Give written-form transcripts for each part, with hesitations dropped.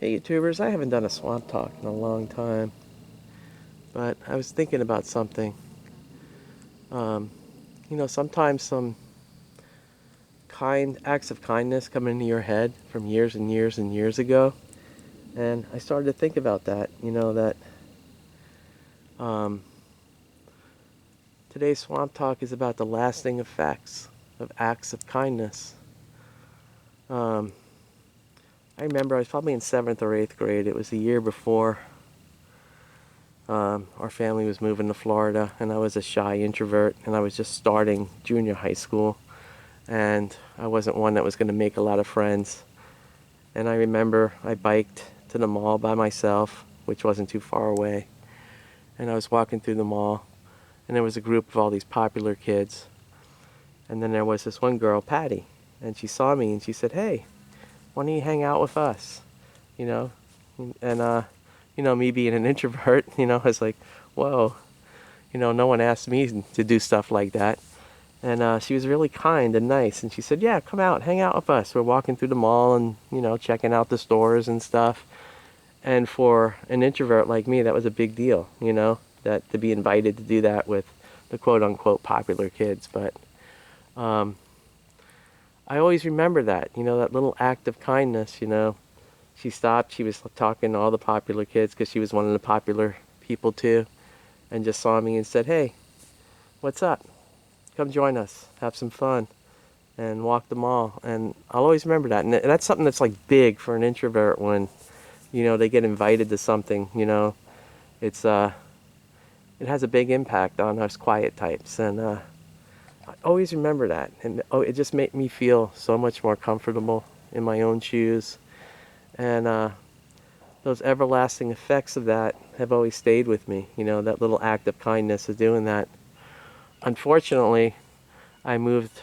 Hey YouTubers, I haven't done a swamp talk in a long time, but I was thinking about something. Um, sometimes some kind acts of kindness come into your head from years and years and years ago, and I started to think about that. That um, today's swamp talk is about the lasting effects of acts of kindness. Um, I remember I was probably in 7th or 8th grade. It was the year before our family was moving to Florida, and I was a shy introvert, and I was just starting junior high school, and I wasn't one that was going to make a lot of friends. And I remember I biked to the mall by myself, which wasn't too far away, and I was walking through the mall, and there was a group of all these popular kids, and then there was this one girl, Patty, and she saw me, and she said, "Hey, why don't you hang out with us?" You know, and me being an introvert, I was like, "Whoa." No one asked me to do stuff like that. And she was really kind and nice. And she said, "Yeah, come out, hang out with us. We're walking through the mall and, checking out the stores and stuff." And for an introvert like me, that was a big deal, that to be invited to do that with the quote unquote popular kids. But um, I always remember that, that little act of kindness. She stopped, she was talking to all the popular kids because she was one of the popular people too, and just saw me and said, "Hey, what's up? Come join us, have some fun," and walk the mall. And I'll always remember that. And that's something that's like big for an introvert when, they get invited to something, it's, it has a big impact on us quiet types. And I always remember that. And it just made me feel so much more comfortable in my own shoes. And those everlasting effects of that have always stayed with me, that little act of kindness of doing that. Unfortunately, I moved,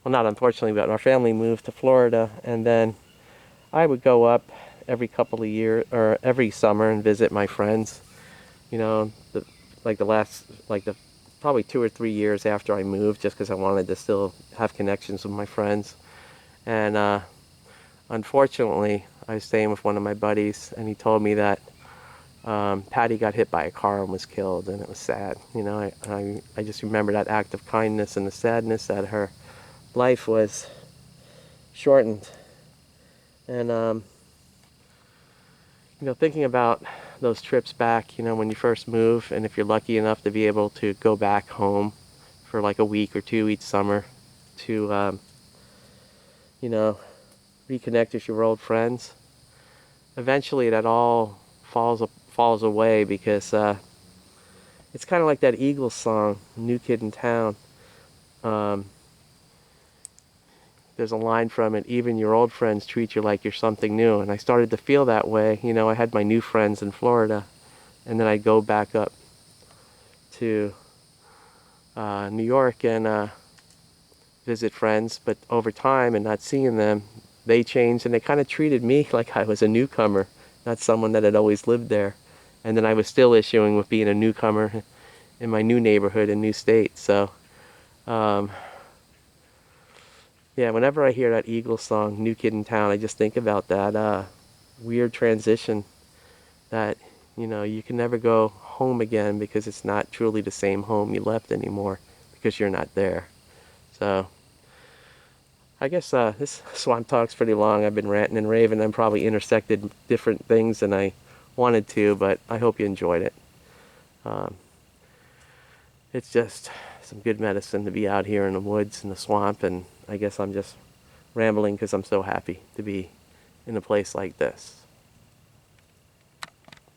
well, not unfortunately, but our family moved to Florida, and then I would go up every couple of years or every summer and visit my friends. You know, the, the probably 2 or 3 years after I moved, just because I wanted to still have connections with my friends. And unfortunately, I was staying with one of my buddies, and he told me that Patty got hit by a car and was killed, and it was sad. I just remember that act of kindness and the sadness that her life was shortened. And thinking about those trips back, when you first move, and if you're lucky enough to be able to go back home for like a week or two each summer to, you know, reconnect with your old friends, eventually that all falls away because it's kind of like that Eagles song, "New Kid in Town." Um, there's a line from it, "Even your old friends treat you like you're something new." And I started to feel that way. I had my new friends in Florida, and then I'd go back up to New York and visit friends. But over time and not seeing them, they changed, and they kind of treated me like I was a newcomer, not someone that had always lived there. And then I was still issuing with being a newcomer in my new neighborhood and new state. So, um, yeah, whenever I hear that Eagles song, "New Kid in Town," I just think about that weird transition that, you can never go home again because it's not truly the same home you left anymore because you're not there. So, I guess this swamp talk's pretty long. I've been ranting and raving. I'm probably intersected different things than I wanted to, but I hope you enjoyed it. Um, it's just some good medicine to be out here in the woods in the swamp, and I guess I'm just rambling because I'm so happy to be in a place like this.